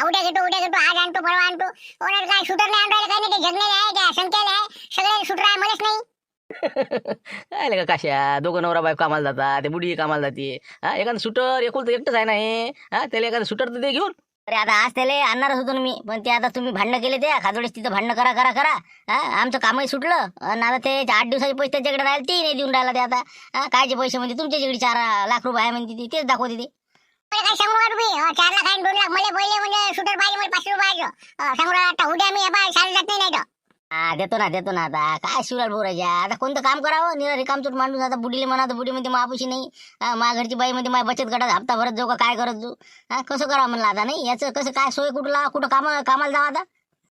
उद्या घेतो आज आणतो परवा आणतो. ओनर काय शूटर नाही आणतो काय नाही, ते जगलेले आहे त्या संख्याला आहे सगळे शूटर आहे मलाच नाही. काय का काश्या दोघं नवरा बायको कामाला जातात, ते बुडी कामाला जाते. हा एखादं सुटर एकुलतं एकटंच आहे ना हे. हा त्याला एखादं सुटर तर दे घेऊन. अरे आता आज त्याला आणणारच होतो ना मी, पण ते आता तुम्ही भांडणं केले त्या खाजोडीस तिथं भांडणं करा करा करा. हा आमचं कामही सुटलं आणि आता ते 8 दिवसाचे पैसे त्याच्याकडे राहिले ते नाही देऊन राहिला ते आता. हा कायचे पैसे म्हणजे तुमच्याकडे 4 लाख रुपये आहे म्हणते तेच दाखवते ते. मला काय सांगू तुम्ही 4 लाख आणि 2 लाख मला पहिले म्हणजे शूटर पाहिजे मला 500 रुपये सांगू आता उद्या मी शाळेत जात नाही तर. हा देतो ना आता काय शिवराल बोरायच्या आता कोणतं काम करावं निरा रिकामचोट मांडून आता बुडीले म्हणा तर बुडी मध्ये मापुशी नाही. मा घरची बाई मध्ये माझ्या बचत गटात हप्ता भरत जाऊ का काय करत जाऊ. हा कसं करावं म्हणलं आता नाही याचं कसं काय सोय कुठं कामाला जावं आता.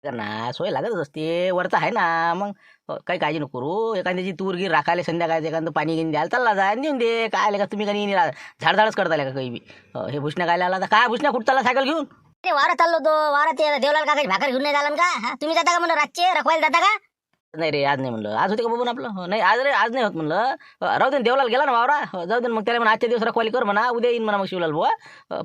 ना सोय लागतच असते वरचं आहे ना मग. काही काळजी नको करू. एखाद्याची तूरगीर राखायला संध्याकाळी एखादं पाणी घेऊन द्यायला चालला जा देऊन दे. काय का तुम्ही काही झाडझाडच करता का काही बी. हे भुसण्या काय आला काय भुसण्या कुठं चालला सायकल घेऊन. ते वारा चाललो तो वारा ते देवलाल काकाची भाकर घेऊन नाही झाला का. हा तुम्ही जाता का म्हणलं रातचे रखवायला जाता का. नाही रे आज नाही म्हणलं. आज होते का बघून आपलं नाही आज नाही होत म्हणलं. राहू दे देवलाल गेला ना वावरा. जाऊ दे मग त्याला म्हणा आजच्या दिवस रखवाली कर म्हणा. उद्या येईन म्हणा मग शिवलाल बुवा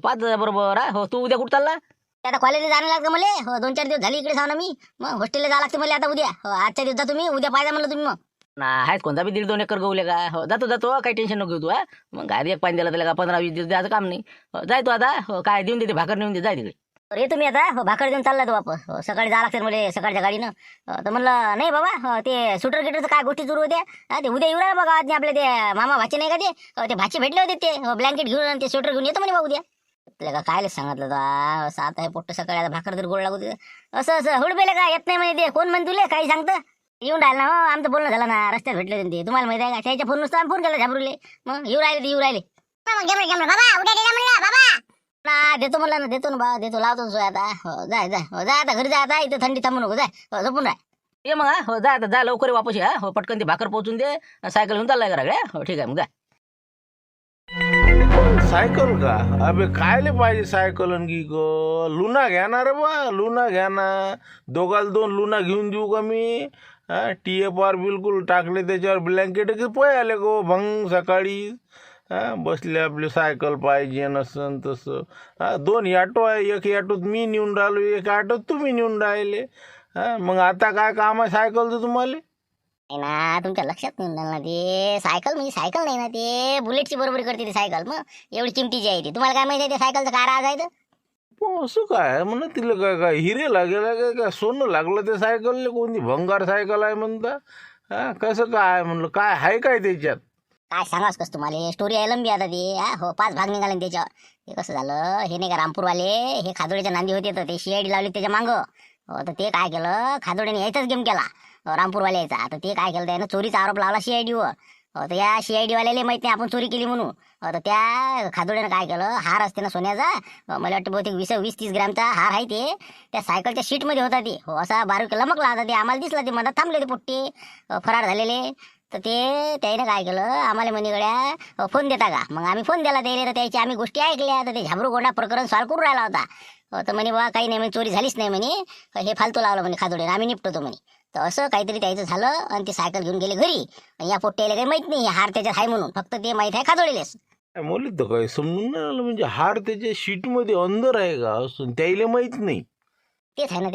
5 बरोबर. हो तू उद्या कुठं चालला. आता कॉलेजला जाणं लागतं मला. 2-4 दिवस झाले इकडे ना मी. मग हॉस्टेलला जावं लागतं मला आता उद्या. आजच्या दिवसात तुम्ही उद्या पाहिजे म्हणलं तुम्ही. मग ना आहेच कोणता बी 1.5-2 एकर गहू का. हो जातो काही टेन्शन नको घेऊ तू. मग गाडी एक पाणी दिला त्याला का 15-20 दिवस द्यायचं काम नाही. जाय तू आता काय देऊन देते भाकर नेऊन दे जाय तिकडे. अरे तुम्ही आता भाकर देऊन चालला तो वापस. सकाळी जावं लागतं मला सकाळच्या गाडीनं. तर म्हणलं नाही बाबा ते सुटर गिटरचं काय गोष्टी सुरू होत्या. ते उद्या येऊ राहिला बघा आज आपले ते मामा भाचे नाही का ते भाचे भेटले होते ते ब्लँकेट घेऊन ते स्वेटर घेऊन येतो म्हणे बा उद्या. त्याला काय सांगितलं तर आता हे पोट्ट सकाळी आता भाकर तर गोड लागू दे असं हुडबेले का येत नाही म्हणे ते. कोण म्हणे तुले काही सांगतं. येऊन राहिला ना हो आमचं बोलणं झालं ना रस्त्यात भेटले होते ते तुम्हाला माहिती आहे का. त्याच्या फोन नुसतं आम्ही फोन केला झाबरूले. मग येऊ राहिले बाबा उद्या दिला म्हणलं बाबा. ना देतो म्हणलं ना देतो ना बा देतो लावतो सोय आता. जाय आता घरी जा आता इथं थंडी थांबू नको जाय झोपून राह. ये मग हो जा आता जा लवकर वापस या. हो पटकन ती भाकर पोहोचून दे. सायकल घेऊन चाललाय घराकडे. हो ठीक आहे मग जा. सायकल का अबे कायले पाहिजे सायकल की ग. लुना घ्या ना रे बा लुना घ्या ना. दोघाला 2 लुना घेऊन देऊ का मी. TFR बिलकुल टाकले त्याच्यावर ब्लँकेट पोय आले गो भंग सकाळी. बसले आपली सायकल पाहिजे नसन तसं. 2 ऑटो आहे. एक ऑटोत मी नेऊन राहिलो एक ऑटोत तुम्ही नेऊन राहिले. मग आता काय काम आहे सायकलचं तुम्हाला. नाही ना तुमच्या लक्षात नाही ना ते सायकल म्हणजे सायकल नाही ना ते बुलेटची बरोबरी करते ती सायकल. मग एवढी किमतीची आहे ती तुम्हाला काय माहिती आहे त्या सायकलचं काय राज आहे तर. असं काय म्हणा तिला काय हिरे लागेल काय सोनं लागलं त्या सायकलला. कोणती भंगार सायकल आहे म्हणता. कसं काय म्हणलं काय आहे काय त्याच्यात. काय सांगाच कसं तुम्हाला स्टोरी आहे लंबी आता ती. हो 5 भाग निघाले ना त्याच्यावर. ते कसं झालं हे नाही का रामपूरवाले हे खादोड्याच्या नांदी होते तर ते CID लावली त्याच्या मागं. तर ते काय केलं खादोड्याने यायचाच गेम केला रामपूरवाले यायचा. तर ते काय केलं त्यानं चोरीचा आरोप लावला CID वर. तर या CID वाल्याला माहित नाही आपण चोरी केली म्हणून. तर त्या खादोड्यानं काय केलं हार असते ना सोन्याचा. मला वाटतं बहुतेक 20-30 ग्रॅमचा हार आहे ते. त्या सायकलच्या शीटमध्ये होता ते. हो असा बारीक लमकला होता ते. आम्हाला दिसला ते मधात थांबले ते पोट्टे फरार झालेले. तर ते त्याने काय केलं आम्हाला मनीगड्या फोन देता का. मग आम्ही फोन दिला त्याला. तर त्याची आम्ही गोष्टी ऐकल्या. तर ते झाबरू गोंडा प्रकरण सॉल्व करून राहिला होता. तर म्हणे बाबा काही नाही म्हणे चोरी झालीच नाही म्हणे. हे फालतू लावलं म्हणे खादोड्याने आम्ही निपटतो म्हणे. तर असं काहीतरी त्याचं झालं आणि ते सायकल घेऊन गेले घरी. या पोट्ट्याला काही माहित नाही हार त्याच्यात आहे म्हणून. फक्त ते माहित आहे खादोडलेस. मला तर काय समजून नाही आलं म्हणजे हार त्याच्या शीटमध्ये अंदर आहे का असून त्याला माहित नाही. तेच आहे ना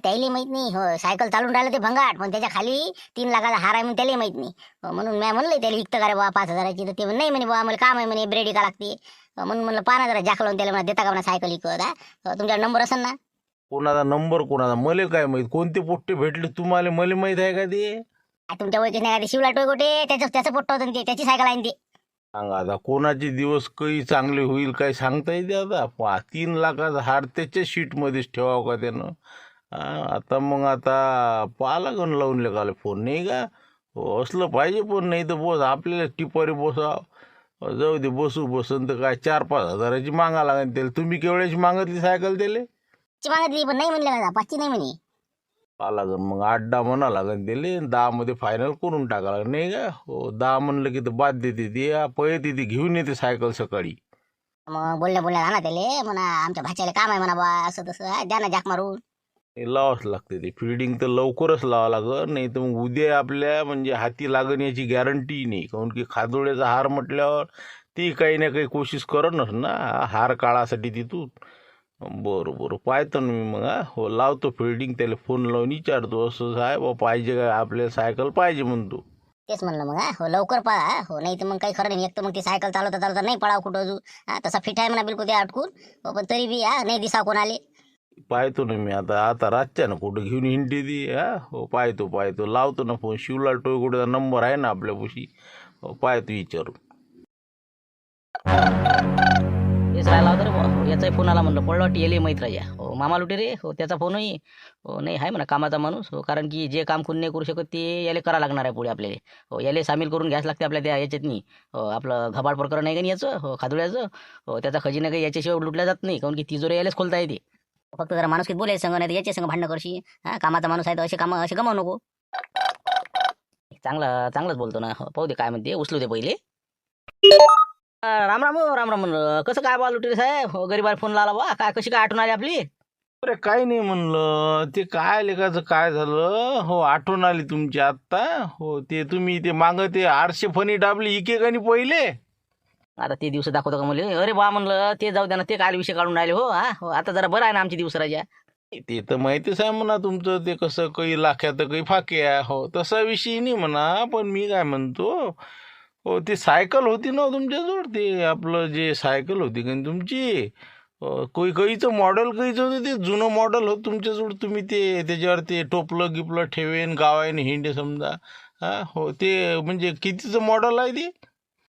त्याला माहित नाही. हो सायकल चालून राहिलं ते भंगाट पण त्याच्या खाली 3 लाखाचा हार आहे म्हणून त्याला माहित नाही. म्हणून मी म्हणलं त्याला विकतं का रे बाबा 5,000ची. तर ते नाही म्हणे बाबा मला काम आहे म्हणे ब्रेडी का लागते. म्हणून म्हणलं 5,000 जाक लावून त्याला म्हणा देता का म्हणा सायकल विकत. तुमचा नंबर असेल ना. कोणाचा नंबर कोणाचा मला काय माहित. कोणते पोट्टे भेटले तुम्हाला मला माहित आहे का ते. तुमच्या ओळखीच नाही का ते शिवला टोय गोटे त्याचं पोट्ट होतं ते त्याची सायकल आहे ते. सांगा आता कोणाचे दिवस काही चांगले होईल काय सांगता येते आता. 3 लाखाचा हार त्याच्या शीटमध्येच ठेवावं का त्यानं. आता मग आता पाहा लागून लावून लेखाले फोन नाही का. असलं पाहिजे पण नाही तर बस आपल्याला टिपारी बसाव जाऊ दे बसन तर काय 4-5 हजाराची मागा लागेल त्याला. तुम्ही केवढ्याची मागितली सायकल त्याला. मागितली पण नाही म्हणले का 5ची नाही म्हणे. पाहा लागेल मग 8-10 म्हणा लागेल त्याला. 10 मध्ये फायनल करून टाका लागेल नाही का. हो 10 म्हणलं की तर बाद देते ती. पहिले ती घेऊन येते सायकल सकाळी. मग बोलल्या ना त्याला म्हणा आमच्या भाच्याला काम आहे म्हणा बा असं तसं द्या ना जाक मारून. लावाच लागते ते फिल्डिंग तर लवकरच लावावं लागेल. नाही तर मग उद्या आपल्या म्हणजे हाती लागण याची गॅरंटी नाही. काऊन की खादोड्याचा हार म्हटल्यावर ती काही ना काही कोशिश करणच ना हार काढासाठी तिथून. बरं बरं पाहतो ना मी मग हो लावतो फिल्डिंग त्याला फोन लावून विचारतो असं साहेब पाहिजे काय आपल्याला सायकल पाहिजे म्हणतो. तेच म्हणलं मग हो लवकर पळा हो, नाही तर मग काही खरं नाही. एक तर मग ती सायकल चालवता चालवता नाही पळाव कुठं अजून. तसा फिट आहे म्हणा बिलकुल ते अटकून. पण तरी बी नाही दिसा कोण आले. पाहतो ना मी आता आता रातच्या ना कुठं घेऊन हिंडी ती हो पाहतो लावतो ना फोन. शिवलाल टोयगुडेचा नंबर आहे ना आपल्यापाशी. हो पाहतो विचारू. तेच राहिला होता रे बुवा. याचाही फोन आला म्हणलं पडलं वाटतं येले माहीत राजा. हो मामा लुटे रे हो त्याचा फोनही हो नाही आहे म्हणा कामाचा माणूस हो, कारण की जे काम कोणी नाही करू शकत ते याले करा लागणार आहे पुढे आपल्याला. हो याले सामील करून घ्यायच लागते आपल्या त्या याच्यातनी. हो आपलं घबाड प्रकरण आहे का नाही याचं हो खादुळ्याचं. हो त्याचा खजिना काही याच्याशिवाय लुटल्या जात नाही, काऊन की तिजोरी यालेच खोलता येते. फक्त जरा माणूस बोलायचं संग, नाही तर याच्या संग भांडणं करशी. कामाचा माणूस आहे तर असे कामं असे गमावू नको. चांगलंच बोलतो ना हो, पाहू दे काय म्हणते उचलू दे पहिले. राम राम हो राम राम म्हणलं कसं काय बा लुटेरे साहेब हो गरीबाला फोन लावला बा काय कशी काय आठवण आली आपली. अरे काही नाही म्हणलं ते काय लेखाचं काय झालं हो आठवण आली तुमची आत्ता. हो ते तुम्ही ते मागं ते 800 फणी डाबली इके का नाही पहिले. आता ते दिवस दाखवतो का म्हणले अरे बा म्हणलं ते जाऊ द्या ना ते काय विषय काढून राहिले हो हो आता जरा बरं आहे ना आमची दिवस राजा. ते तर माहितीच आहे म्हणा तुमचं ते कसं काही लाख्यात काही फाक्या हो तसा विषय नाही म्हणा. पण मी काय म्हणतो हो ते सायकल होती ना तुमच्याजवळ ते आपलं जे सायकल होती का तुमची काहीचं मॉडेल काहीचं होतं ते जुनं मॉडेल होतं तुमच्याजवळ. तुम्ही ते त्याच्यावर ते टोपलं गिपलं ठेवेन गावाने हिंडे समजा. हो ते म्हणजे कितीचं मॉडेल आहे ते.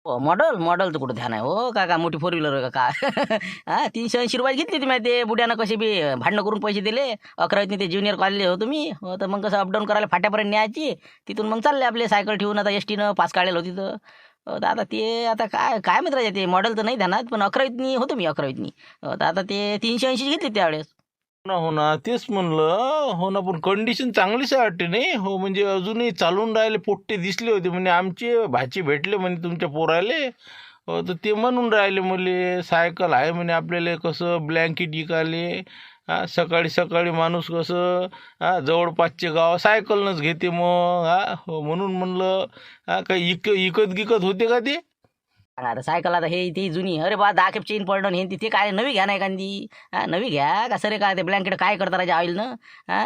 मॉडेलचं कुठं ध्यान आहे हो का काय मोठी फोर व्हीलर का काय. 380 रुपये घेतली तुम्ही ते बुड्यानं कसे बी भांडणं करून पैसे दिले. 11वीतनी ते ज्युनियर कॉलेज हो तुम्ही हो तर मग कसं अपडाऊन करायला फाट्यापर्यंत न्यायची तिथून मग चालले आपले सायकल ठेवून. आता एसटीनं पास काढलेलं होती तर तर आता ते आता काय काय माहित राहायचे ते मॉडेल तर नाही ध्यानात, पण 11वीतनी होतो मी 11वीतनी. तर आता ते 380 घेतली त्यावेळेस. हो ना तेच म्हणलं हो ना. पण कंडिशन चांगलीच आहे वाटते नाही हो, म्हणजे अजूनही चालून राहिले पोट्टे दिसले होते म्हणे आमचे भाची भेटले म्हणे तुमच्या पोराले. हो तर ते म्हणून राहिले मले सायकल आहे म्हणे आपल्याला कसं ब्लँकेट इकाले. सकाळी सकाळी माणूस कसं जवळपासचे गाव सायकलनंच घेते मग. हो म्हणून म्हणलं काही इकत गिकत होते का ते. आता सायकल आता हे ती जुनी अरे बा 10 खेप चेन पडणं हे तिथे काय नवी घ्या नाही एखादी. नवी घ्या का सरे काय ते ब्लँकेट काय करता राजा ऑइलनं.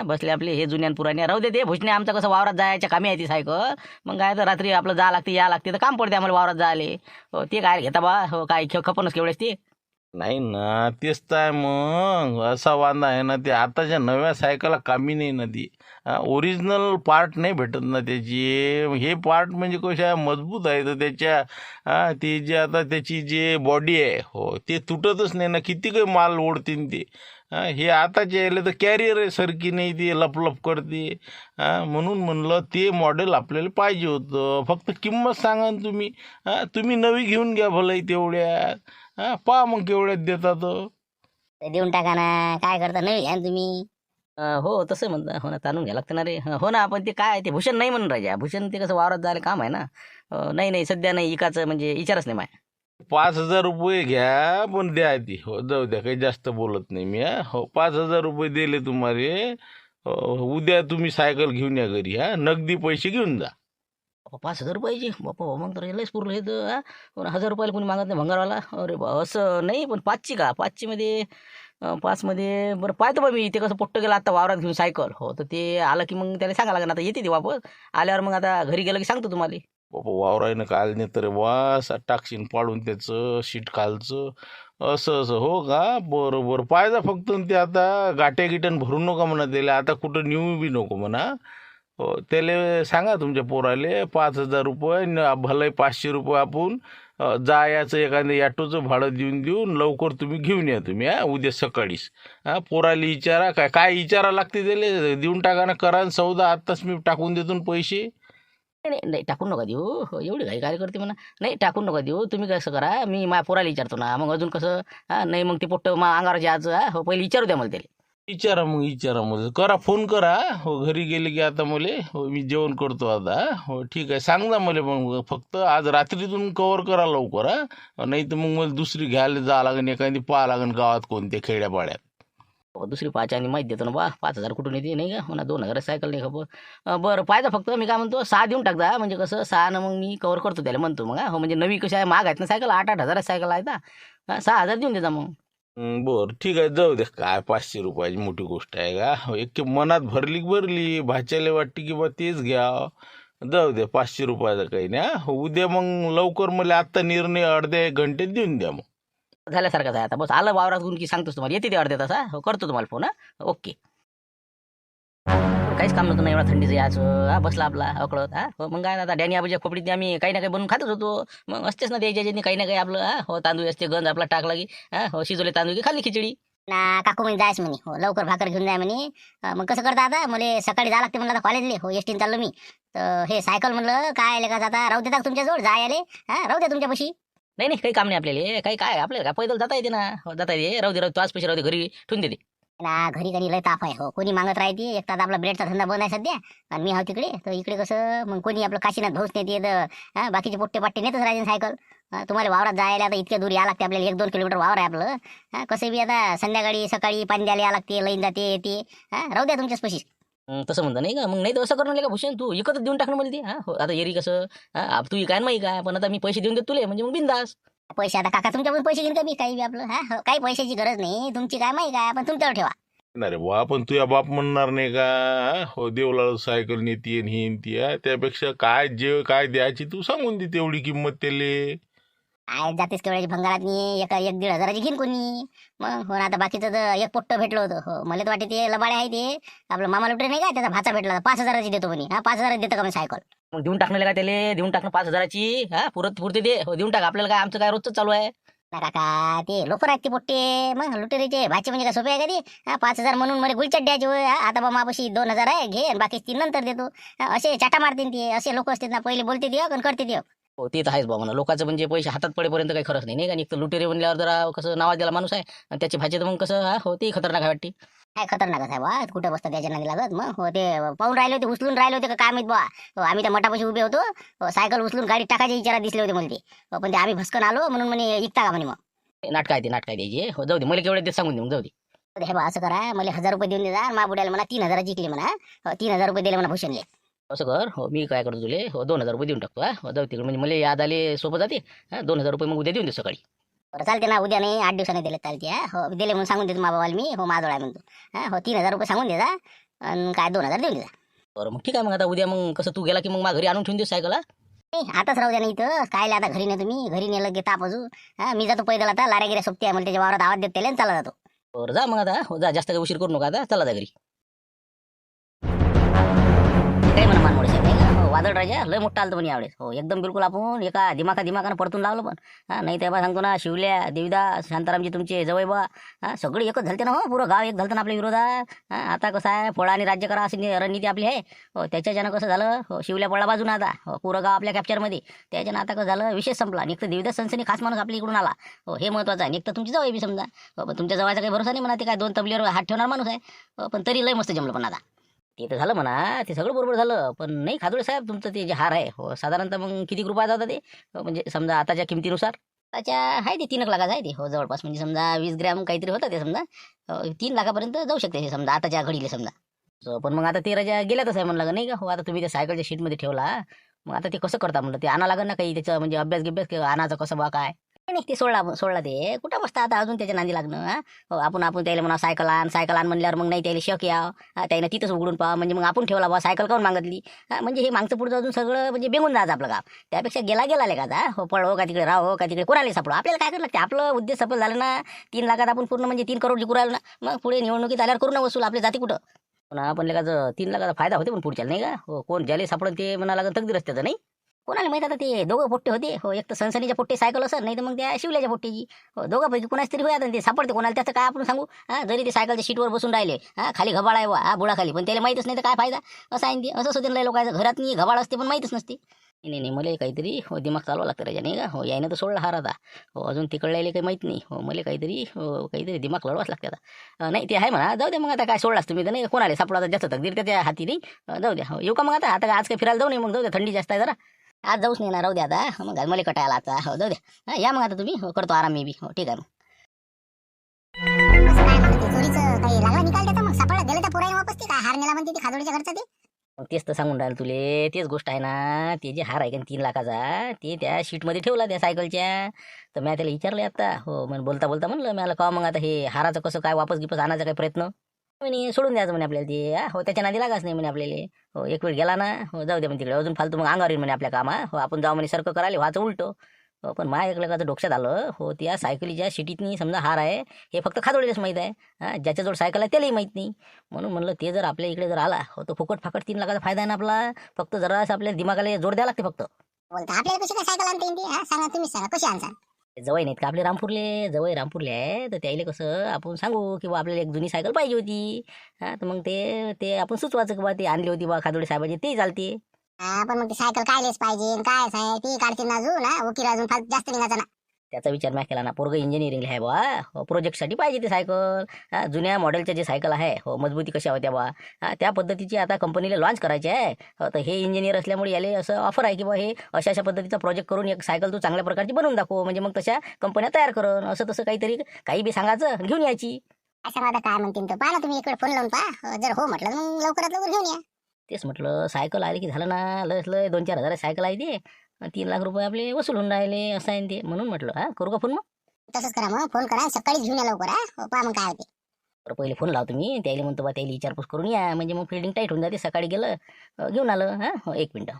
बसले आपले हे जुन्या पुराण्या राहू दे ते भुसणे आमचं कसं वावरात जायच्या कामी आहे ती सायकल. मग काय तर रात्री आपलं जा लागते या लागते तर काम पडते आम्हाला वावरात जायले. हो ते काय घेता बा हो काय खपनच केवढेच ते. नाही ना तेच तर आहे मग असा वांदा आहे ना ते आताच्या नव्या सायकलला कामी नाही ना ती. ओरिजिनल पार्ट नाही भेटत ना त्याची. हे पार्ट म्हणजे कशा मजबूत आहे तर त्याच्या ते जे आता त्याची जे बॉडी आहे हो ते तुटतच नाही ना. किती काही माल ओढतीन ते. हे आताचे यायला तर कॅरियर आहे सारखी नाही ती लपलप करते. म्हणून म्हणलं ते मॉडेल आपल्याला पाहिजे होतं. फक्त किंमत सांगा ना तुम्ही. तुम्ही नवी घेऊन घ्या भलं तेवढ्यात. पहा मग केवढ्यात देतात. ते देऊन टाका ना काय करता नवी घ्या ना तुम्ही. हो तसं म्हणता हो ना ताणून घ्या लागतं ना रे. हो ना पण ते काय ते भूषण नाही म्हणून राजा. भूषण ते कसं वावरात जायला काम आहे ना. नाही सध्या नाही इकाचं म्हणजे विचारच नाही माय. 5,000 रुपये घ्या पण द्या ती. हो जाऊ द्या काही जास्त बोलत नाही मी. हो 5,000 रुपये दिले तुम्हाला. उद्या तुम्ही सायकल घेऊन या घरी. नगदी पैसे घेऊन जा. 5,000 रुपयाची बापा हो, मग तर लयच पुरलं हे तर. 1,000 रुपयाला कोणी मागत नाही भंगारवाला. अरे बा असं नाही पण 5ची का 5ची मध्ये 5मध्ये बरं पाहतो बा मी. ते कसं पोट्ट गेलं आता वावरात घेऊन सायकल. हो तर ते आलं की मग त्याला सांगा लागेल आता येते ते वापस. आल्यावर मग आता घरी गेलं की सांगतो तुम्हाला. बाबा वावरायनं काल नाही तर वास टाकशीन पाडून त्याचं शीट खालचं असं असं हो का. बरं बरं पाहिजे फक्त ते आता गाट्या गिट्यान भरू नका म्हणा त्याला. आता कुठं नेऊ बी नको म्हणा. हो त्याला सांगा तुमच्या पोराले 5,000 रुपये भले 500 रुपये आपण जायचं एखाद्या ॲटोचं भाडं देऊन लवकर तुम्ही घेऊन या तुम्ही. उद्या सकाळीच. पोराला विचारा काय काय विचारा लागते त्याला देऊन टाका ना. करा सौदा आत्ताच मी टाकून देतो ना पैसे. नाही टाकून नका देऊ हो, एवढी घाई काय करते म्हणा. नाही टाकून नका देऊ तुम्ही कसं करा मी माझ्या पोराला विचारतो ना मग अजून कसं. नाही मग ते पोट्ट अंगावर आज हो पहिले विचारू द्या मला त्याला. विचारा मग करा फोन करा. हो घरी गेले की आता मला हो मी जेवण करतो आता. हो ठीक आहे सांगा मला मग फक्त आज रात्रीतून कवर करा लवकर. नाही तर मग मला दुसरी घ्यायला जावं लागेल एखादी पाहा लागेल गावात कोणत्या खेड्यापाड्यात. हो दुसरी 5 आणि माहीत देतो ना बा. 5,000 कुठून येते नाही का म्हणा 2,000 सायकल नाही खबर. बरं पाहिजे फक्त मी काय म्हणतो 6 देऊन टाकता म्हणजे कसं 6 मग मी कवर करतो त्याला म्हणतो मग. हो म्हणजे नवी कशी आहे महाग आहेत ना सायकल 8,000 सायकल आहेत ना. 6,000 देऊन देता मग. बरं ठीक आहे, जाऊ दे. काय 500 रुपयाची मोठी गोष्ट आहे का? एक मनात भरली भाच्याला वाटते की बा तेच घ्या. जाऊ दे, 500 रुपयाचं काही नाही. उद्या मग लवकर मला आत्ता निर्णय अर्ध्या 1 घंटेत देऊन द्या मग. झाल्यासारखंच आहे आता. बस आलं वावरातून की सांगतोच तुम्हाला. येते ते अर्ध्या तासा. हो, करतो तुम्हाला फोन. ओके. काहीच काम नव्हतं ना एवढा थंडीचं याचं. बसला आपला अकळत. हो, मग काय आता डॅनी आबाच्या खोपडीत आम्ही काही ना काही बनवून खातच होतो. मग असतेच ना द्यायच्या ज्यांनी काही ना काही आपलं. हो, तांदूळ असते गंज आपला टाकला की हो, शिजवले तांदूळ की खाल्ली खिचडी. ना काकू म्हणे जायच म्हणे, हो लवकर भाकर घेऊन जाय म्हणे. मग कसं करता आता, मला सकाळी जावं लागते म्हणलं आता कॉलेजले. हो एसटीने चाललो मी. तर हे सायकल म्हणलं काय लेखाच आता राहू देता तुमच्याजवळ जाय आले. राहू द्या तुमच्यापाशी. नाही नाही, काही काम नाही आपल्याला. काही काय आपल्याला काय पैदल जाता येते ना. हो, जाता येते. राहू दे तो आज पैसे राहू दे, घरी ठेवून देते. ना घरी कधी लय ताप आहे. हो कोणी मागत राहते. एक तर आपला ब्रेडचा धंदा बंद आहे सध्या, आणि मी हा तिकडे. तर इकडे कसं मग कोणी आपलं काशीनाथ भाऊच नेते, तर बाकीचे पोट्टे पाट्टे नेतच राहते सायकल. तुम्हाला वावरात जायला आता इतक्या दूर यावं लागते आपल्याला. 1-2 किलोमीटर वावर आहे आपलं. कसं बी आता संध्याकाळी सकाळी पाणी द्यायला यावं लागते, लाईन जाते येते. राहू द्या तुमच्याच पशी. तसं म्हणता नाही का? मग नाही तर असं करणं का भूषण, तू इकतच देऊन टाकणं मला ते. हो, आता एरी कसं तू काय माही काय, पण आता मी पैसे देऊन देत तुले म्हणजे मग बिंदास. पैसे आता काका तुमच्याकडून पैसे घेईन का मी काही बी आपलं. हो, काही पैशाची गरज नाही तुमची, काय माहिती काय, पण तुमच्यावर ठेवा. अरे बा, पण तुझ्या बाप म्हणणार नाही का? हो देवला सायकल नेती आणि ही नेती. त्यापेक्षा काय जे काय द्यायची तू सांगून दे तेवढी किंमत त्याले. काय जातेस केवढ्याची भंगारात नाही. 1-1.5 हजाराची घेईन कोणी. मग हो ना, आता बाकीचं तर एक पोट्ट भेटलं होतं. हो मला तर वाटते ते लबाडे आहे ते. आपलं मामा लुटरे नाही का, त्याचा भाचा भेटला 5,000ची देतो म्हणे. 5,000 देतं का मी सायकल. मग देऊन टाकणं का त्याला, देऊन टाकणं 5,000ची. पुरते दे. हो, देऊन टाक. आपल्याला काय आमचं काय रोजचं चालू आहे. ना काका ते लोफर आहेत ते पोट्टे. मग लुटेरीचे भाचे म्हणजे काय सोपे आहे का ते. 5,000 म्हणून मला गुलचट द्यायचे होय. आता बा मापाशी 2,000 आहे, घे आणि बाकी 3 नंतर देतो. असे चाटा मारतील ते. असे लोक असतात ना, पहिले बोलते ते आणि करते ते. हो, ते तर आहेच बा म्हणा. लोकांचं म्हणजे पैसे हातात पडेपर्यंत काही खरंच नाही का. एक तर लुटेरे म्हणल्यावर जरा कसं नावाज दिला माणूस आहे, आणि त्याची भाजी तर मग कसं हो ते खतरनाक आहे वाटते. काय खतरनाक आहे बा. कुठं बसतात त्याच्या नादी लागत. मग हो ते पाहून राहिले होते, उचलून राहिले होते का काय माहित बा. हो, आम्ही त्या मठापाशी उभे होतो. सायकल उचलून गाडीत टाकायचे विचारात दिसले होते मला ते. पण ते आम्ही भस्कन आलो म्हणून म्हणे इकता का म्हणे. मग नाटक आहे ते, नाटक आहे द्यायचे. हो, जाऊ दे. मला केवढे ते सांगून देऊ, जाऊ दे. हे बा असं करा, मला 1,000 रुपये देऊन देजा. मा बुड्याला म्हणा 3,000 जिंकले म्हणा. 3,000 रुपये दिले म्हणा भूषणले. असं कर. हो, मी काय करतो तुले. हो, 2,000 रुपये देऊन टाकतो. हो, जाऊ तिकडे. म्हणजे मला याद आले सोबत जाते. 2,000 रुपये मग उद्या देऊन दे सकाळी. बरं चालते ना, उद्या नाही 8 दिवसांनी दिले चालते. हो दिले म्हणून सांगून देतो मा बाबाला मी. हो माझ्याजवळ आहे म्हणतो. हो 3,000 रुपये सांगून देजा आणि काय 2,000 देऊन देजा. बरं मग ठीक आहे. मग आता उद्या मग कसं तू गेला की मग घरी आणून ठेवून देऊ सायकल. नाही आताच राहू द्या. नाही तर काय आता घरी नेतो मी. घरी नेलं की ताप अजून. मी जातो पैदल. आता लाऱ्या गिऱ्या सोबती आहे मला, त्याच्या वावरात आवाज देत त्याला आणि चालला जातो. बरं जा मग आता. हो, जा. जास्त काही उशीर करू नका आता. चला जा घरी. काय म्हणा मानमोडे साहेब नाही का. हो, वादळ राजा लय मोठा आलं म्हणे यावेळेस. हो एकदम बिलकुल आपण एका दिमाकानं परतून लावलं. पण नाही तर सांगतो ना, शिवल्या देवीदास शांतारामजी तुमचे जवळ बा सगळे एकच झालते ना. हो पुरं गाव एक झालतं ना आपल्या विरोधात. आता कसं आहे, फोडा आणि राज्य करा अशी रणनीती आपली आहे. हो त्याच्यानं कसं झालं, हो शिवल्या पडला बाजून आता. हो पुरं गाव आपल्या कॅप्चरमध्ये. त्याच्यानं आता कसं झालं, विशेष संपला. एक तर देवीदास संस्थेने खास माणूस आपल्या इकडून आला. हो हे महत्वाचं आहे. एक तर तुमची जवळ बी समजा. हो पण तुमच्या जवळचा काही भरोसा नाही म्हणा. ते काय 2 तबलीवर हात ठेवणार माणूस आहे. हो पण तरी लय मस्त जमलं. पण आता ते तर झालं म्हणा, ते सगळं बरोबर झालं. पण नाही खादोळे साहेब, तुमचं ते जे हार आहे हो साधारणतः मग किती रुपयाचा होता ते. म्हणजे समजा आताच्या किमतीनुसार त्याच्या आहे ते 3 लाखाचा आहे ते. हो जवळपास म्हणजे समजा 20 ग्रॅम काहीतरी होतं ते. समजा 3 लाखापर्यंत जाऊ शकते हे समजा आताच्या घडीले समजा. पण मग आता ते राजा गेल्यातच आहे म्हणलं नाही का. हो आता तुम्ही त्या सायकलच्या शीटमध्ये ठेवला, मग आता ते कसं करता म्हणलं. ते आणा लागेल ना काही त्याचं म्हणजे अभ्यास गिभ्यास आणायचं कसं बा काय. नाही ते सोडला ते कुठं बसता आता अजून त्याच्या नांदी लागणं. हो आपण त्याला म्हणा सायकल आण म्हणल्यावर मग नाही त्याला शक याव. त्यानं तिथंच उघडून पहा म्हणजे मग आपण ठेवला बा सायकल काऊन मागितली. म्हणजे हे मागचं पुढचं अजून सगळं म्हणजे बेंगून जायचं आपलं गाव. त्यापेक्षा गेला का आता. हो पळो का तिकडे राहो का तिकडे कोणाला सापडो. आपल्याला काय करायला लागते, आपलं उद्देश सफल झालं ना. 3 लाखात आपण पूर्ण म्हणजे 3 करोड जिंकू राहिलो ना. मग पुढे निवडणुकीत आल्यावर करू ना वसूल. आपल्या जाती कुठं पुन्हा पण लेखाचं 3 लाखाचा फायदा होते. पण पुढच्या नाही का. हो कोण ज्याला सापडून ते म्हणा लागेल तकदीर असते त्याचं नाही. कोणाला माहित आता ते दोघं पोट्टे होते. हो एक तर सनसनीच्या पोट्टे सायकल असं, नाही तर मग त्या शिवल्याच्या पोट्टेची. हो दोघांपैकी कोणाच तरी होय. आता ते सापडते कोणाला त्याचं काय आपण सांगू. जरी ते सायकलच्या शीटवर बसून राहिले, खाली घबाळ आहे वा बुडाखाली, पण त्याला माहितच नाही तर काय फायदा. असं आहे ते. असं होते लोकांचं घरात नाही घबाळ असते पण माहितच नसते. नाही मला काहीतरी हो दिमाग चालवा लागतं राजा नाही का. हो यायनं तर सोडला हार आता. हो अजून तिकडला काही माहीत नाही. हो मला काहीतरी दिमाग लढवाच लागते आता. नाही ते आहे म्हणा. जाऊ द्या मग आता काय सोडलास तुम्ही तर नाही कोणाला सापडा जास्त तकदीर त्याच्या हाती नाही. जाऊ द्या. हो येऊ का मग आता. आता आज काही फिरायला जाऊ नाही मग. जाऊ द्या थंडी जास्त आहे जरा. आज जाऊच नाही ना. राहू द्या आता. मग मला कटायला आता. हो जाऊ द्या. या मग आता तुम्ही. हो करतो आराम मी बी. हो ठीक आहे मग. काय म्हणते चोरीचं काही लागला निकाल त्याचा. मग सापडला गेलं तर पुराई वापस ते काय हार नेला म्हणते ते खादोडीच्या घरचा ते. मग तेच तर सांगून राहिलं तुले, तेच गोष्ट आहे ना. ते जे हार आहे का 3 लाखाचा, ते त्या शीटमध्ये ठेवला त्या सायकलच्या. तर मी त्याला विचारलं आता, हो मग बोलता बोलता म्हणलं मला का मग आता हे हाराचं कसं काय वापस गिपस आणायचा काय प्रयत्न म्हणे, सोडून द्यायचं म्हणे आपल्याला ते. हो त्याच्या नादी लागाच नाही म्हणे आपल्याला. हो एक वेळ गेला ना, हो जाऊ द्या म्हणे तिकडे, अजून फालतू मग अंगावर येईल म्हणे आपल्या कामा. हो आपण जाऊ म्हणे सारखं करायला व्हायचं उलटं. हो पण माझ्या एकल्याचं डोक्यात आलं, हो त्या सायकलीच्या शिटीतनी समजा हार आहे, हे फक्त खादोडीलाच माहीत आहे. हां ज्याच्याजवळ सायकल आहे त्यालाही माहीत नाही. म्हणून म्हणलं ते जर आपल्या इकडे जर आला, हो तो फुकट फाकट 3 लाखाचा फायदा आहे ना आपला. फक्त जरासं आपल्या दिमागाला जोड द्यावं लागते फक्त. बोलता आपल्याला कशी काय सायकल आणता येईल ती? हा सांगा, तुम्हीच सांगा कशी आणसाल? जवळ नाहीत का आपले रामपूरले, जवळ रामपूरले आहे. तर त्याला कसं आपण सांगू की बा आपल्याला एक जुनी सायकल पाहिजे होती. हां तर मग ते ते आपण सुचवायचं की बा ती आणली होती बा खादोडे साहेबाची, ते चालते. हा पण मग ती सायकल कायलेच पाहिजे आणि काय आहे ती काढतील ना अजून, हा वकील अजून फार जास्त निघायचा ना. त्याचा विचार मी केला ना, पोरगं इंजिनिअरिंगला आहे बा, प्रोजेक्टसाठी पाहिजे ते सायकल. हां जुन्या मॉडेलच्या जे सायकल आहे, हो मजबूती कशा होत्या बा, हां त्या पद्धतीची आता कंपनीला लॉन्च करायची आहे. हो तर हे इंजिनियर असल्यामुळे याले असं ऑफर आहे की बा हे अशा अशा पद्धतीचा प्रोजेक्ट करून एक सायकल तू चांगल्या प्रकारची बनवून दाखव, म्हणजे मग तशा कंपन्या तयार करून असं तसं काहीतरी काही बी सांगायचं, घेऊन यायची. असं माझं काय म्हणतील तर पहा ना तुम्ही, इकडे फोन लावून पहा, जर हो म्हटलं तर मग लवकरात लवकर घेऊन या. तेच म्हटलं सायकल आली की झालं ना, लय लय 2-4 हजार सायकल आहे ते, 3 लाख रुपये आपले वसूल होऊन राहिले असं आहे ते. म्हणून म्हटलं हां करू का फोन मग. तसंच करा मग, फोन करा सकाळीच घेऊन या लवकर. हा हो, पहा मग काय होते. तर पहिले फोन लावतो मी त्याला, म्हणतो बा त्याला विचारपूस करून या, म्हणजे मग फिल्डिंग टाईट होऊन जाते. सकाळी गेलं घेऊन आलं. हां हो 1 मिनिट.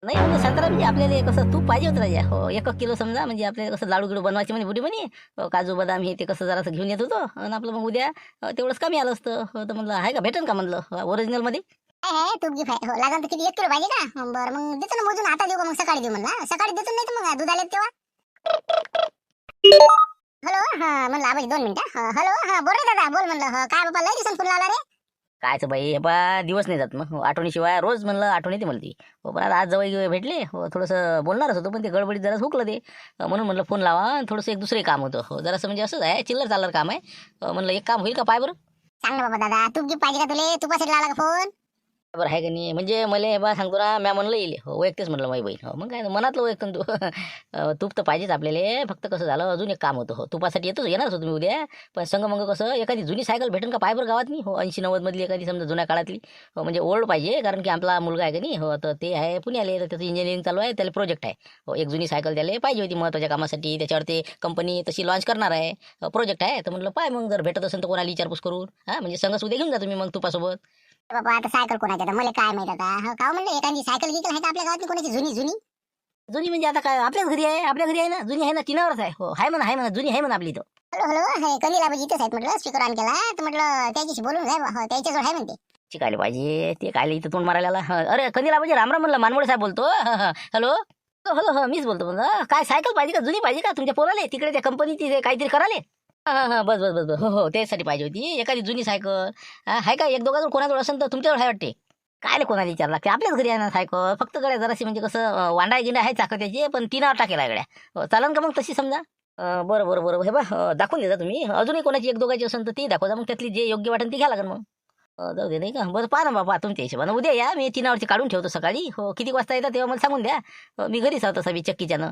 नाही म्हणजे संत्रा म्हणजे आपल्याला कसं तूप पाहिजे होतं राजा. हो 1 किलो समजा, म्हणजे आपल्याला कसं लाडू गिडू बनवायचे म्हणे बुडी म्हणे. काजू बदाम हे ते कसं जरासं घेऊन येत होतो, आणि आपलं मग उद्या तेवढंच कमी आलं असतं. हो तर म्हणलं आहे का, भेटेन का म्हणलं ओरिजिनलमध्ये. आहे तूप गिफ आहे. हो लागेल तर किती, 1 किलो पाहिजे का? बरं मग देतो ना मोजून, आता देऊ का मग सकाळी देऊ म्हणला, सकाळी देतो नाही तर मग दूध आले तेव्हा. हॅलो हा म्हणलं आबाजी 2 मिनिटं. हॅलो हा बोल रे दादा, बोल म्हणलं. काय बाबा लय दिवसांनी फोन लावला रे. कायचं बाई हे बा दिवस नाही जात मग, आठवणीशिवाय रोज म्हणलं आठवण येते मला ती. हो पण आता आज जवळ भेटले, हो थोडंसं बोलणारच होतो पण ते गडबडीत जरा हुकलं ते. म्हणून म्हणलं फोन लावा, थोडंसं एक दुसरे काम होतं. हो जरासं म्हणजे असंच आहे, चिल्लर चालर काम आहे. म्हणलं एक काम होईल का, पाय बरं. सांग ना बाबा दादा, तूप गिफ पाहिजे का तुले? तुपासाठी लावला का फोन? बरं आहे का नाही, म्हणजे मला हे बा सांगतो ना, म्या म्हणलं येईल. हो वैयक्तिकच म्हटलं माझी बहीण. हो मग काय मनातलं वैयक्तिक तू तूप तर पाहिजेच आपल्याला. फक्त कसं झालं, अजून एक काम होतं. हो तुपासाठी येणारच होतो मी उद्या. पण संग मग कसं एखादी जुनी सायकल भेटेन का पाय बरं गावात नाही. हो 80-90 मधली एखादी समजा जुन्या काळातली. हो म्हणजे ओल्ड पाहिजे, कारण की आपला मुलगा आहे का नाही, हो तर ते आहे पुण्याला, तर त्याचं इंजिनिअरिंग चालू आहे, त्याला प्रोजेक्ट आहे. हो एक जुनी सायकल त्याला पाहिजे होती महत्त्वाच्या कामासाठी. त्याच्यावर ते कंपनी तशी लॉन्च करणार आहे, प्रोजेक्ट आहे. तर म्हटलं पाय मग जर भेटत असेल तर कोणाला विचारपूस करून, हां म्हणजे संगच उद्या घेऊन जा तुम्ही मग तुपासोबत. बाबा आता सायकल कोणाची, आता मला काय माहित आता. हो का म्हणलं एखादी सायकल गिकल आहे का आपल्या गावातली कोणाची जुनी जुनी? जुनी म्हणजे आता काय आपल्याच घरी आहे, आपल्या घरी आहे ना, जुनी आहे ना, टिनावरच आहे. हो आहे म्हणा जुनी आहे म्हणा आपली इथं. हॅलो हॅलो हे कधी बाबा इथंच आहेत म्हटलं, स्पीकर ऑन केला तर म्हटलं त्याच्याशी बोलून जाय. हो त्याच्याजवळ आहे म्हणते. शिकायला पाहिजे ते, कायले इथं तोंड मारायला. अरे कंदीला पाहिजे, रामराम म्हणलं, मानवडे साहेब बोलतो. हॅलो हॅलो हो मीच बोलतो म्हणलं. काय सायकल पाहिजे का, जुनी पाहिजे का तुमच्या पोराले तिकडे त्या कंपनीची काहीतरी कराले? हां बस बस बस बस. हो त्यासाठी पाहिजे होती एखादी जुनी सायकल. आहे का एक दोघांजवळ, कोणाजवळ असेल तर तुमच्याजवळ आहे वाटते. कायले कोणाला विचार लागते, आपल्याच घरी आहे ना सायकल. फक्त गड्या जराशी म्हणजे कसं वांडा गिंडा आहे चाकं त्याची, पण टिनावर टाकेला गड्या. चालन का मग तशी समजा? बरं बरं बरं हे बा दाखवून देता तुम्ही. अजूनही कोणाची एक दोघांची असेल तर ती दाखवता, मग त्यातली जे योग्य वाटेल ती घ्या लागेल मग. जाऊ दे नाही का, बरं पहा ना बाबा तुमच्या हिशोबानं उद्या या. मी टिनावरची काढून ठेवतो सकाळी. हो किती वाजता येतात तेव्हा मला सांगून द्या. मी घरीच आहोत तसा मी चक्कीच्यानं.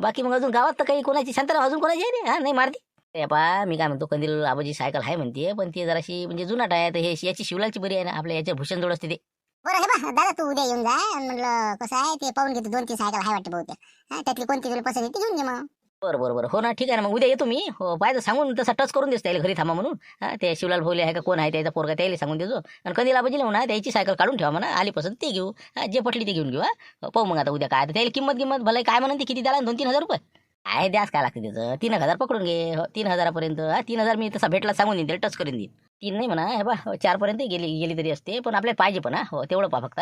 बाकी मग अजून गावात तर काही कोणाची शांतरा अजून कोणाची आहे रे? हां नाही मारती. ते पा मी काय म्हणतो, कंदील आबाजी सायकल आहे म्हणते, पण ती जराशी म्हणजे जुनाट आहे. तर हे याची शिवलालची बरी आहे ना, आपल्या याच्या भूषणजवळ असते ते. बरं हे बा दादा तू उद्या येऊन जा, आणि म्हटलं कसं आहे ते पाहून घेतो. 2-3 सायकल आहे वाटते बहुतेक. हा त्यातली कोणती तुला पसंत येते घेऊन घे मग. बरं बरं बरं हो ना, ठीक आहे ना, मग उद्या येतो मी. हो पाहिजे सांगून तसा टच करून देतो त्याला घरी थांबा म्हणून. हां ते शिवलाल भोले आहे का कोण आहे त्याचा पोरगा, त्याला सांगून देतो. आणि कंदील आबाजीला म्हणा त्याची सायकल काढून ठेवा म्हणा, आली पसंत ते घेऊ. जे पटली ते घेऊन घेऊ. पाहू मग आता उद्या काय त्याला किंमत भले काय म्हणून, ते किती द्याला 2-3 हजार रुपये आहे द्यास काय लागते त्याचं. 3,000 पकडून घे. 3,000पर्यंत. 3,000 मी तसा भेटला सांगून देईन त्याला, टच करून देईन. 3 नाही म्हणा हे बा 4पर्यंत गेली तरी असते, पण आपल्याला पाहिजे पण. हो तेवढं पहा फक्त.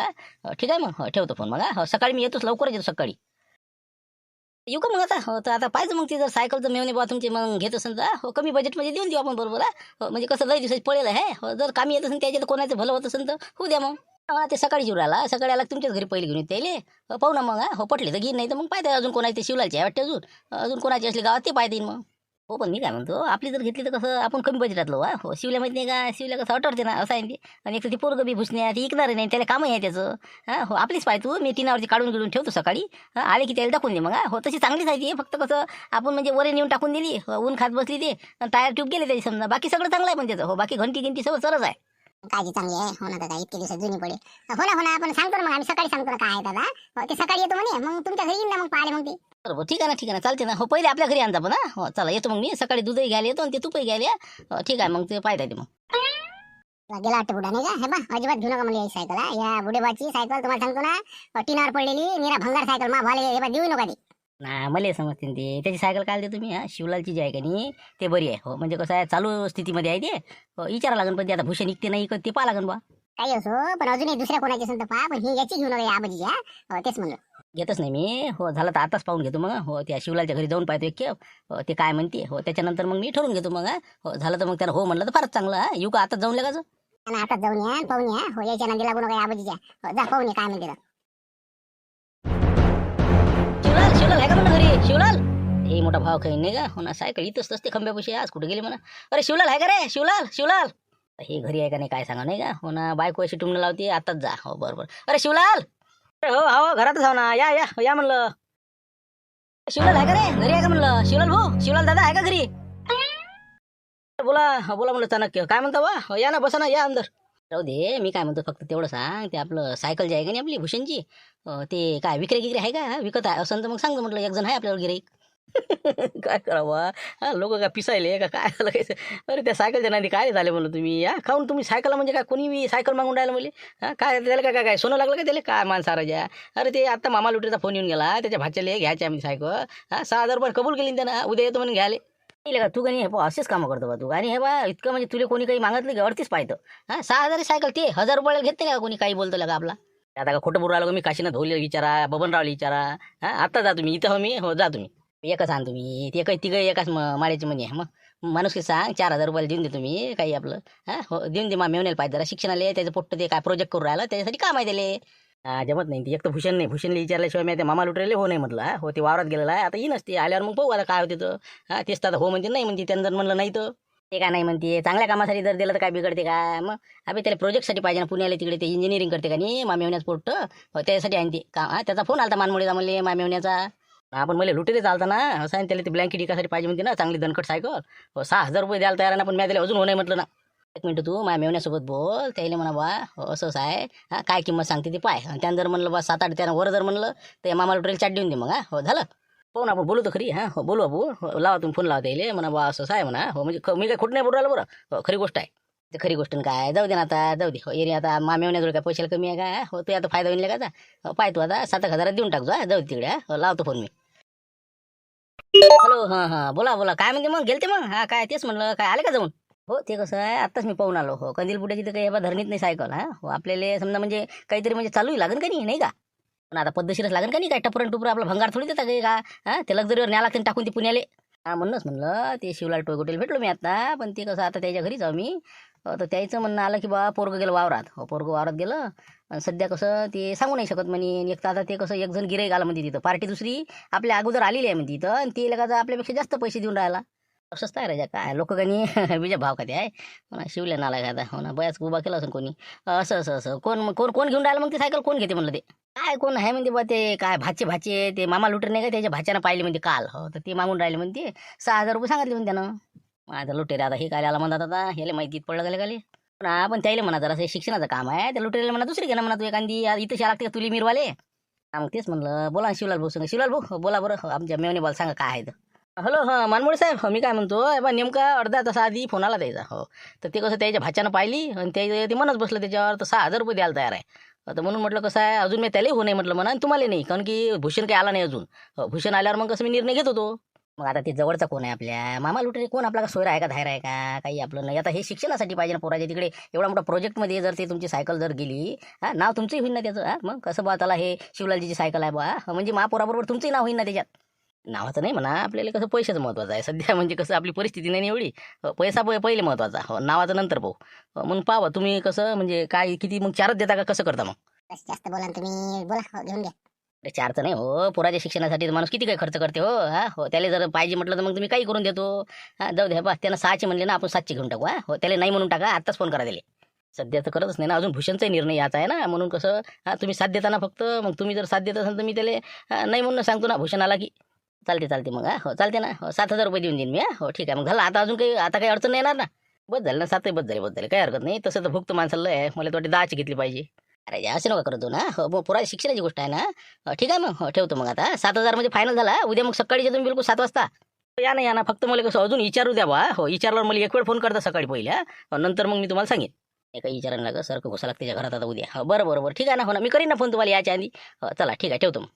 ठीक आहे मग ठेवतो फोन मग. हो सकाळी मी येतोच, लवकरच येतो सकाळी. येऊ का मग आता? हो तर आता पाहिजे मग ती जर सायकलचं मेवणे बा तुमचे मग घेत असेल तर हो कमी बजेटमध्ये देऊन देऊ आपण बरोबर. हो म्हणजे कसं लय दिवसाची पडेल आहे. हो जर कामी येत असेल त्याच्यात कोणाचं भलं होत असेल तर होऊ द्या मग. ते सकाळी येऊ राहिला, सकाळी आला तुमच्याच घरी पहिले घेऊन येते त्याले. पाहू ना मग. हो पटले तर घेईन, नाही तर मग पाहते अजून कोणाची ते शिवलालची आहे वाटते, अजून कोणाची असली गावात ते पाहता येईल मग. हो पण मी काय म्हणतो, आपली जर घेतली तर कसं आपण कमी बजेटातलो. हो शिवल्या माहिती नाही का, शिवल्या कसं अटवते ना असं आहे ते. आणि एक तर ती पोरगं बी भुसणे ती ऐकणार नाही, त्याला कामही आहे त्याचं. हां हो आपलीच पाहिजे तू. मी टिनावरची काढून ठेवतो सकाळी. आले की त्याला टाकून दे मग. हो तशी चांगलीच आहे ती, फक्त कसं आपण म्हणजे वरे नेऊन टाकून दिली, ऊन खात बसली ते, टायर ट्यूब गेले त्याची समजा. बाकी सगळं चांगलं आहे पण त्याचं. हो बाकी घंटी सगळं सरस आहे. काळजी चांगली आहे हो ना दादा, इतके दिवस जुनी पडे. हो ना आपण सांगतो ना मग, आम्ही सकाळी सांगतो ना काय आहे दादा. ते सकाळी येतो म्हणे, मग तुमच्या घरी येईन ना मग पाहिले मग ते. बरोबर, ठीक आहे ना, ठीक आहे ना, चालते ना. हो, पहिले आपल्या घरी आणता पण हा. हो चला, येतो मग मी सकाळी दूधही घ्यायला येतो आणि ते तुपही घ्यायला या. ठीक आहे मग, ते पाहता येते मग. गेला वाटतं बुडा नाही का, हे बा अजिबात घेऊ नका मला ही सायकल. या बुडेबाची सायकल तुम्हाला सांगतो ना, टिनावर पडलेली निरा भंगार सायकल मा भाले, हे बा देऊ नका ती. ना मला समजते ते, त्याची सायकल काय देतो तुम्ही. शिवलालची जी आहे का नाही ते बरी आहे. हो म्हणजे कसं आहे, चालू स्थितीमध्ये आहे ते. विचारा लागेल, पण ते आता भूषण निघते नाही ते पाहा लागेल बा. काही असो, पण अजूनही दुसऱ्या कोणाची असेल तर पहा, पण ही याची घेऊ नका या आबाजीच्या. तेच म्हणलं. घेतच नाही मी. हो झालं तर आताच पाहून घेतो मग. हो त्या शिवलालच्या घरी जाऊन पाहतो एक खेप. ते काय म्हणते. हो त्याच्यानंतर मग मी ठरवून घेतो मग. हो झालं तर मग त्याला हो म्हणलं तर फारच चांगलं. येऊ का आताच जाऊन लगायचं. आणि आता जाऊन या पाहून या. हो याच्या नांदी लागू नका या आबाजीच्या. जा पाहून या काय म्हणते. शिवलाल, शिवलाल आहे का म्हणा घरी. शिवलाल हे मोठा भाव काही नाही का. हो ना, सायकल इथंच असते खंब्यापाशी. आज कुठे गेली म्हणा. अरे शिवलाल आहे का रे. शिवलाल, शिवलाल हे घरी आहे का नाही काय सांगा नाही का. हो ना, बायको अशी टुमणं लावते. आताच जा. हो बरोबर. अरे शिवलाल. अरे हो हो, घरातच हो ना. या या या म्हणलं. शिवलाल आहे का रे घरी आहे का म्हणलं. शिवलाल भाऊ, शिवलाल दादा आहे का घरी. बोला बोला म्हणलं चाणक्य, काय म्हणता बा. या ना, बसा ना, या अंदर. राहू दे, मी काय म्हणतो फक्त तेवढं सांग. ते आपलं सायकल जी आहे का नाही आपली भूषणची, ते काय विक्री गिक्री आहे का. विकत आहे असं तर मग सांगतो म्हटलं, एक जण आहे आपल्यावर गिराईक. काय करावं. हा लोक काय पिसायले का काय झालं काय. अरे त्या सायकलच्या नांदी काय झाले म्हणलं तुम्ही. या खाऊन तुम्ही सायकल म्हणजे काय, कोणी सायकल मागून राहिलं म्हणले. हा काय त्याला काय काय काय सोनं लागलं का त्याला काय माणसाराच्या. अरे ते आता मामा लुटेचा फोन येऊन गेला, त्याच्या भाच्याले घ्यायचे आम्ही सायकल. हा 6,000 रुपये कबूल केली त्यानं, उद्या येतो म्हणून घ्यायला. का तू काही हे बा असेच कामं करतो बा तू. आणि हे बा इतकं म्हणजे तुला कोणी काही मागितलं की अडतीच पाहतं. हा 6,000 सायकल ते 1,000 रुपयाला घेत नाही का कोणी, काही बोलतो का आपला. आता का खोटं बोलू राहिलो मी. काशीनाथ धोले विचारा, बबनरावला विचारा. हा आता जा तुम्ही, इथं हो मी. हो जा तुम्ही. एकच आण तुम्ही. ते काही तिघं एकाच माळ्याची म्हणे. मग माणूस की सांग 4,000 रुपयाला देऊन दे तुम्ही काही आपलं. हा हो देऊन दे. मा मेवण्याला पाहिजे जरा शिक्षणाला. त्याचं पोट्ट ते काय प्रोजेक्ट करून राहिलं, त्याच्यासाठी काम आहे त्याला. जमत नाही. एक तर भूषण नाही. भूषणला विचारल्याशिवाय मी त्या मामा लुटरेले हो नाही म्हटलं. हो ते वावरात गेलेला आहे, आता येईन असते. आल्यावर मग पाहू आता काय होते तर. हा तेच तर आता हो म्हणते नाही म्हणते. त्यांनी जर म्हणलं नाही तर ते काय नाही म्हणते. चांगल्या कामासाठी जर दिलं तर काय बिघडते का. मग अभि त्याला प्रोजेक्टसाठी पाहिजे ना. पुण्याला तिकडे ते इंजिनिअरिंग करते का नाही मामेवण्याचं पोट्ट. हो त्यासाठी आणते का. त्याचा फोन आलता मानमोळीचा म्हणले मामेवण्याचा. आपण मला लुटेले चालता ना. असं आहे त्याला ते ब्लँकेट एकासाठी पाहिजे म्हणते ना, चांगली दणकट सायकल. हो 6,000 रुपये द्यायला तयार ना, पण मी त्याला अजून हो नाही म्हटलं ना. एक मिनिट तू माझ्या मेवण्यासोबत बोल. त्याला म्हणा बा असंच आहे. हा काय किंमत सांगते ती पाय. त्यानं जर म्हणलं बा 7-8 त्यानं वर जर म्हणलं तर मामा लुटेल चाट देऊन दे मग. हा हो झालं. हो ना आपण बोलू तर खरी. हां हो बोलू बाबू. हो लावा तुम्ही फोन लावा त्याला म्हणा बा असंच आहे म्हणा. हो म्हणजे मी काय खोटं नाही बोलू राहिलं बरं. हो खरी गोष्ट आहे. ते खरी गोष्ट काय. जाऊ दे ना आता, जाऊ दे. हो एरिया आता मामेवण्याजवळ काय पैशाला कमी आहे का. हो तू आता फायदा होईल का आता. हो पाय तू आता 7,000 हजारात देऊन टाकतो. हा जाऊ तिकडे. हो लावतो फोन मी. हॅलो हां हां बोला बोला. काय म्हणते मग गेलते मग. हा काय तेच म्हणलं काय आले का जाऊन. हो ते कसं आहे आत्ताच मी पाहून आलो. हो कंदील बुड्याची तर काही धरणीत नाही सायकल. हा हो आपल्याला समजा म्हणजे काहीतरी म्हणजे चालूही लागेल का नाही का. पण आता पद्धतशीरच लागेल का नाही काय. टपरन टुपर आपला भंगार थोडी देता काही का. हा ते लक्झरीवर न्या लागते टाकून ते पुण्याले. हा म्हणूनच म्हणलं ते शिवलाल टोयगोटेल भेटलो मी आता. पण ते कसं आता त्याच्या घरी जाऊ मी. तर त्याचं म्हणणं आलं की बा पोरगं गेलं वावरात. हो पोरगं वावरात गेलं. आणि सध्या कसं ते सांगू नाही शकत म्हणे. एक तर आता ते कसं एक जण गिराईक आलं म्हणजे तिथं पार्टी दुसरी आपल्या अगोदर आलेली आहे म्हणजे तिथं. आणि ते लगा आपल्यापेक्षा जास्त पैसे देऊन राहिला. असंच काय राजा काय लोक काही बीजा भाव खाते आहे म्हणा. शिवल्या नाला का आता. हो ना बयाच उभा केला असेल कोणी. असं असं असं कोण कोण कोण घेऊन राहिलं मग ते सायकल. कोण घेते म्हणलं ते. काय कोण आहे म्हणते बा ते काय भाचे भाचे ते मामा लुटेर नाही का त्याच्या भाच्यानं पाहिले म्हणते काल. हो तर ते मागून राहिले म्हणते 6,000 रुपये सांगितले म्हणते त्यानं. माझा लुटेर आता हे काय आला म्हणतात आता. ह्याला माहितीत पडलं गेले खाली. पण त्याला म्हणा जरा शिक्षणाचं काम आहे. त्या लुटेरीला म्हणा दुसरी घे ना म्हणा. तू एखादी इथं शाळा लागते का तुली मिरवाले. मग तेच म्हणलं बोला शिवलाल भाऊ सांगा. शिवलाल भाऊ बोला बरं. हो, आमच्या मेवणे बोला सांगा काय आहे तर. हॅलो हां मानमोळे साहेब. मी काय म्हणतो बा नेमका अर्धा तास आधी फोन आला द्यायचा. हो तर ते कसं त्याच्या भाच्यानं पाहिली आणि ते म्हणत बसलं त्याच्यावर तर 6,000 रुपये द्यायला तयार आहे. तर म्हणून म्हटलं कसं आहे अजून मी त्यालाही हो नाही म्हटलं म्हणा. आणि तुम्हाला नाही कारण की भूषण काही आला नाही अजून. भूषण आल्यावर मग कसं मी निर्णय घेत होतो. मग आता ते जवळचा कोण आहे आपल्या मामा लुटेरे कोण आपला का सोयरा आहे का धायरा आहे का काही आपलं नाही. आता हे शिक्षणासाठी पाहिजे ना पोराच्या तिकडे. एवढा मोठा प्रोजेक्टमध्ये जर ते तुमची सायकल जर गेली हा नाव तुमचंही होईल ना त्याचं. हा मग कसं बा त्याला हे शिवलालजीची सायकल आहे बा म्हणजे महापोराबरोबर तुमचंही नाव होईल ना त्याच्यात. नावाचं नाही म्हणा आपल्याला कसं पैशाचं महत्त्वाचं आहे सध्या. म्हणजे कसं आपली परिस्थिती नाही एवढी. पैसा पहिले महत्त्वाचा. हो नावाचं नंतर पाहू. मग पाहा तुम्ही कसं म्हणजे काय किती मग 4च देता का कसं करता मग. जास्त बोला तुम्ही. बोला घेऊन घ्या. 4चं नाही हो. पोराच्या शिक्षणासाठी माणूस किती काही खर्च करते. हो हा हो त्याला जर पाहिजे म्हटलं तर मग तुम्ही काही करून देतो. हा जाऊ द्या बा त्यानं 6चे म्हणले ना आपण 7चे घेऊन टाकू. हा हो त्याला नाही म्हणून टाका. आत्ताच फोन करा त्याला. सध्या तर करतच नाही ना अजून. भूषणचाही निर्णय याचा आहे ना. म्हणून कसं हा तुम्ही साथ देता ना फक्त. मग तुम्ही जर साथ देत असाल तर मी त्याला नाही म्हणून सांगतो ना. भूषण आला की चालते चालते मग. हा हो चालते ना. हो 7,000 रुपये देऊन देईन मी. हो ठीक आहे मग झालं आता. अजून काही आता काही अडचण नाही येणार ना. बस झालं ना, 7 बस झाले काही हरकत नाही. तसं तर भूक तर माणसाला आहे, मला तर वाटते 10ची घेतली पाहिजे. अरे असं नका करतो ना, हो मग पोरा शिक्षणाची गोष्ट आहे ना. ठीक आहे मग, हो ठेवतो मग आता. 7,000 म्हणजे फायनल झाला. उद्या मग सकाळी तुम्ही बिलकुल 7 वाजता या ना. फक्त मला कसं अजून विचारू द्या बा. हो विचारल्यावर मला एक वेळ फोन करता सकाळी पहिल्या, नंतर मग मी तुम्हाला सांगेन. काही विचारायला लागं सारखं घुसा लागते त्याच्या घरात आता उद्या. बरं ठीक आहे ना. हो ना, मी करीन ना फोन तुम्हाला याच्या आधी. चला ठीक आहे, ठेवतो मग.